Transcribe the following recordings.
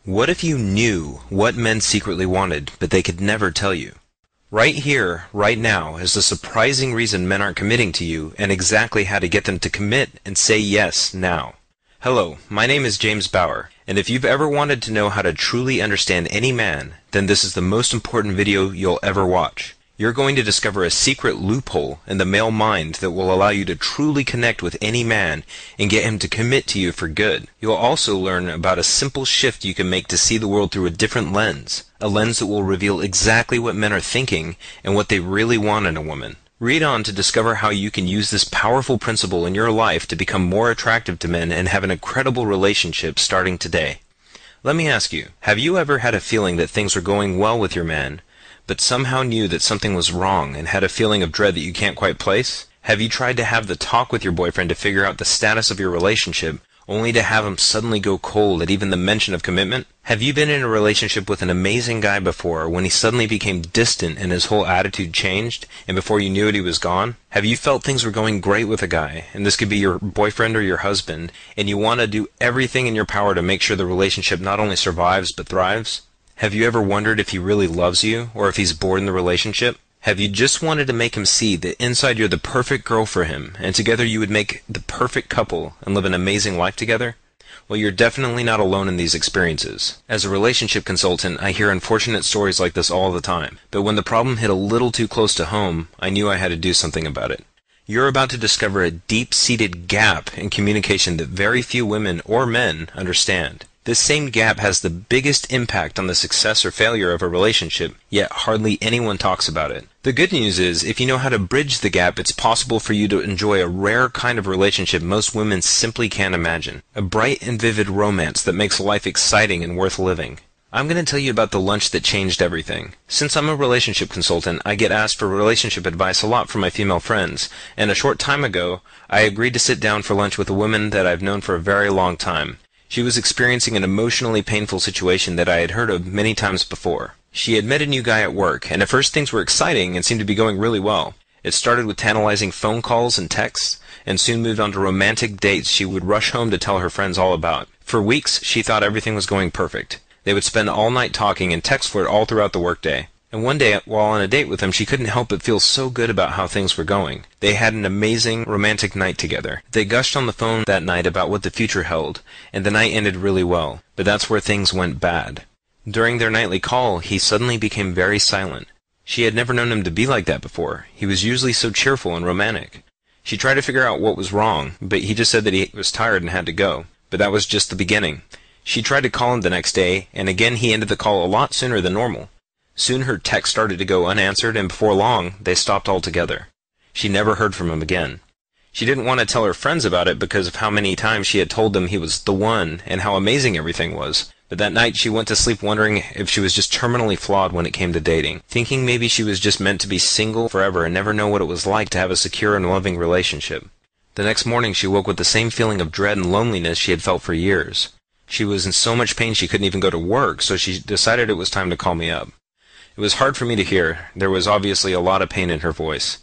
What if you knew what men secretly wanted, but they could never tell you? Right here, right now, is the surprising reason men aren't committing to you, and exactly how to get them to commit and say yes now. Hello, my name is James Bauer, and if you've ever wanted to know how to truly understand any man, then this is the most important video you'll ever watch. You're going to discover a secret loophole in the male mind that will allow you to truly connect with any man and get him to commit to you for good. You'll also learn about a simple shift you can make to see the world through a different lens, a lens that will reveal exactly what men are thinking and what they really want in a woman. Read on to discover how you can use this powerful principle in your life to become more attractive to men and have an incredible relationship starting today. Let me ask you, have you ever had a feeling that things were going well with your man, but somehow knew that something was wrong and had a feeling of dread that you can't quite place? Have you tried to have the talk with your boyfriend to figure out the status of your relationship, only to have him suddenly go cold at even the mention of commitment? Have you been in a relationship with an amazing guy before when he suddenly became distant and his whole attitude changed, and before you knew it he was gone? Have you felt things were going great with a guy, and this could be your boyfriend or your husband, and you want to do everything in your power to make sure the relationship not only survives but thrives? Have you ever wondered if he really loves you, or if he's bored in the relationship? Have you just wanted to make him see that inside you're the perfect girl for him, and together you would make the perfect couple and live an amazing life together? Well, you're definitely not alone in these experiences. As a relationship consultant, I hear unfortunate stories like this all the time, but when the problem hit a little too close to home, I knew I had to do something about it. You're about to discover a deep-seated gap in communication that very few women or men understand. This same gap has the biggest impact on the success or failure of a relationship, yet hardly anyone talks about it. The good news is, if you know how to bridge the gap, it's possible for you to enjoy a rare kind of relationship most women simply can't imagine. A bright and vivid romance that makes life exciting and worth living. I'm going to tell you about the lunch that changed everything. Since I'm a relationship consultant, I get asked for relationship advice a lot from my female friends, and a short time ago, I agreed to sit down for lunch with a woman that I've known for a very long time. She was experiencing an emotionally painful situation that I had heard of many times before. She had met a new guy at work, and at first things were exciting and seemed to be going really well. It started with tantalizing phone calls and texts, and soon moved on to romantic dates she would rush home to tell her friends all about. For weeks, she thought everything was going perfect. They would spend all night talking and text flirt all throughout the workday. And one day, while on a date with him, she couldn't help but feel so good about how things were going. They had an amazing romantic night together. They gushed on the phone that night about what the future held, and the night ended really well. But that's where things went bad. During their nightly call, he suddenly became very silent. She had never known him to be like that before. He was usually so cheerful and romantic. She tried to figure out what was wrong, but he just said that he was tired and had to go. But that was just the beginning. She tried to call him the next day, and again he ended the call a lot sooner than normal. Soon her text started to go unanswered, and before long, they stopped altogether. She never heard from him again. She didn't want to tell her friends about it because of how many times she had told them he was the one and how amazing everything was. But that night she went to sleep wondering if she was just terminally flawed when it came to dating, thinking maybe she was just meant to be single forever and never know what it was like to have a secure and loving relationship. The next morning she woke with the same feeling of dread and loneliness she had felt for years. She was in so much pain she couldn't even go to work, so she decided it was time to call me up. It was hard for me to hear. There was obviously a lot of pain in her voice.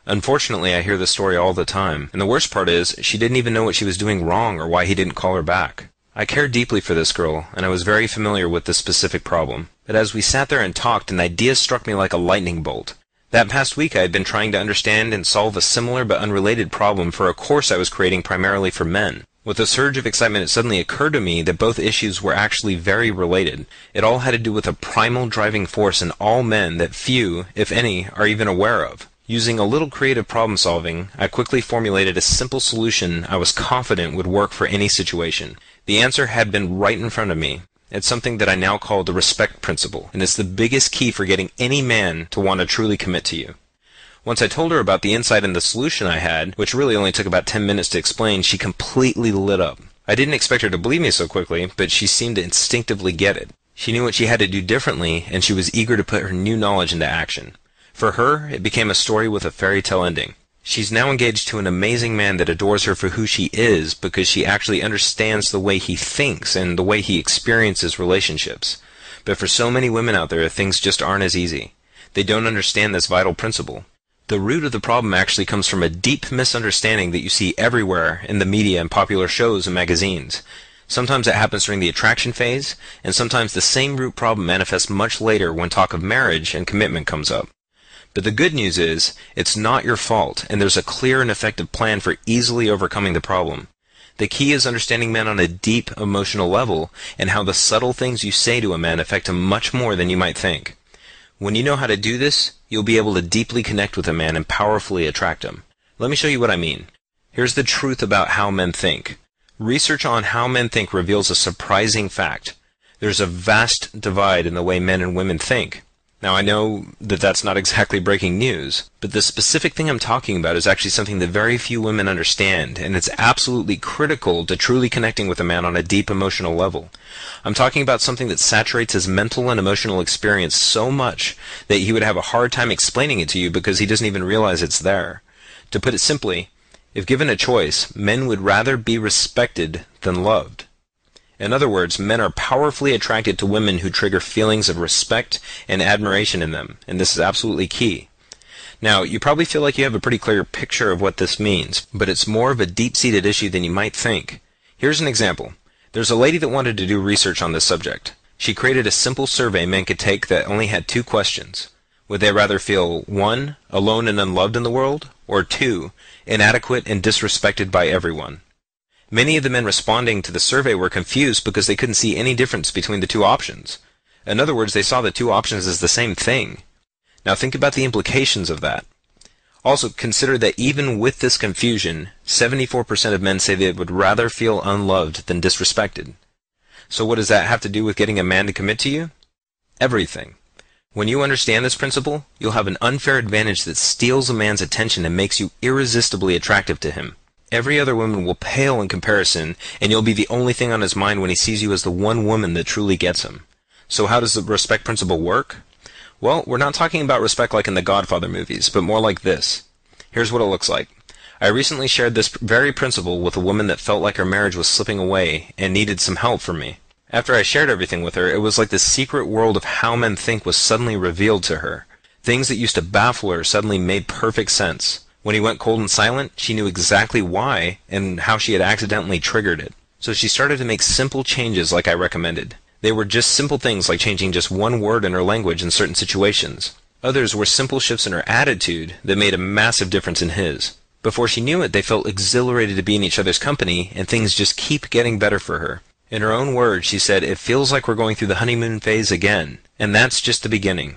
Unfortunately, I hear this story all the time, and the worst part is, she didn't even know what she was doing wrong or why he didn't call her back. I cared deeply for this girl, and I was very familiar with this specific problem. But as we sat there and talked, an idea struck me like a lightning bolt. That past week I had been trying to understand and solve a similar but unrelated problem for a course I was creating primarily for men. With a surge of excitement, it suddenly occurred to me that both issues were actually very related. It all had to do with a primal driving force in all men that few, if any, are even aware of. Using a little creative problem solving, I quickly formulated a simple solution I was confident would work for any situation. The answer had been right in front of me. It's something that I now call the respect principle, and it's the biggest key for getting any man to want to truly commit to you. Once I told her about the insight and the solution I had, which really only took about 10 minutes to explain, she completely lit up. I didn't expect her to believe me so quickly, but she seemed to instinctively get it. She knew what she had to do differently, and she was eager to put her new knowledge into action. For her, it became a story with a fairy tale ending. She's now engaged to an amazing man that adores her for who she is because she actually understands the way he thinks and the way he experiences relationships. But for so many women out there, things just aren't as easy. They don't understand this vital principle. The root of the problem actually comes from a deep misunderstanding that you see everywhere in the media and popular shows and magazines. Sometimes it happens during the attraction phase, and sometimes the same root problem manifests much later when talk of marriage and commitment comes up. But the good news is, it's not your fault, and there's a clear and effective plan for easily overcoming the problem. The key is understanding men on a deep emotional level, and how the subtle things you say to a man affect him much more than you might think. When you know how to do this, you'll be able to deeply connect with a man and powerfully attract him. Let me show you what I mean. Here's the truth about how men think. Research on how men think reveals a surprising fact. There's a vast divide in the way men and women think. Now, I know that that's not exactly breaking news, but the specific thing I'm talking about is actually something that very few women understand, and it's absolutely critical to truly connecting with a man on a deep emotional level. I'm talking about something that saturates his mental and emotional experience so much that he would have a hard time explaining it to you because he doesn't even realize it's there. To put it simply, if given a choice, men would rather be respected than loved. In other words, men are powerfully attracted to women who trigger feelings of respect and admiration in them, and this is absolutely key. Now, you probably feel like you have a pretty clear picture of what this means, but it's more of a deep-seated issue than you might think. Here's an example. There's a lady that wanted to do research on this subject. She created a simple survey men could take that only had 2 questions. Would they rather feel 1, alone and unloved in the world, or 2, inadequate and disrespected by everyone? Many of the men responding to the survey were confused because they couldn't see any difference between the 2 options. In other words, they saw the 2 options as the same thing. Now think about the implications of that. Also, consider that even with this confusion, 74% of men say they would rather feel unloved than disrespected. So what does that have to do with getting a man to commit to you? Everything. When you understand this principle, you'll have an unfair advantage that steals a man's attention and makes you irresistibly attractive to him. Every other woman will pale in comparison, and you'll be the only thing on his mind when he sees you as the one woman that truly gets him. So how does the respect principle work? Well, we're not talking about respect like in the Godfather movies, but more like this. Here's what it looks like. I recently shared this very principle with a woman that felt like her marriage was slipping away and needed some help from me. After I shared everything with her, it was like the secret world of how men think was suddenly revealed to her. Things that used to baffle her suddenly made perfect sense. When he went cold and silent, she knew exactly why and how she had accidentally triggered it. So she started to make simple changes like I recommended. They were just simple things like changing just one word in her language in certain situations. Others were simple shifts in her attitude that made a massive difference in his. Before she knew it, they felt exhilarated to be in each other's company, and things just keep getting better for her. In her own words, she said, "It feels like we're going through the honeymoon phase again, and that's just the beginning."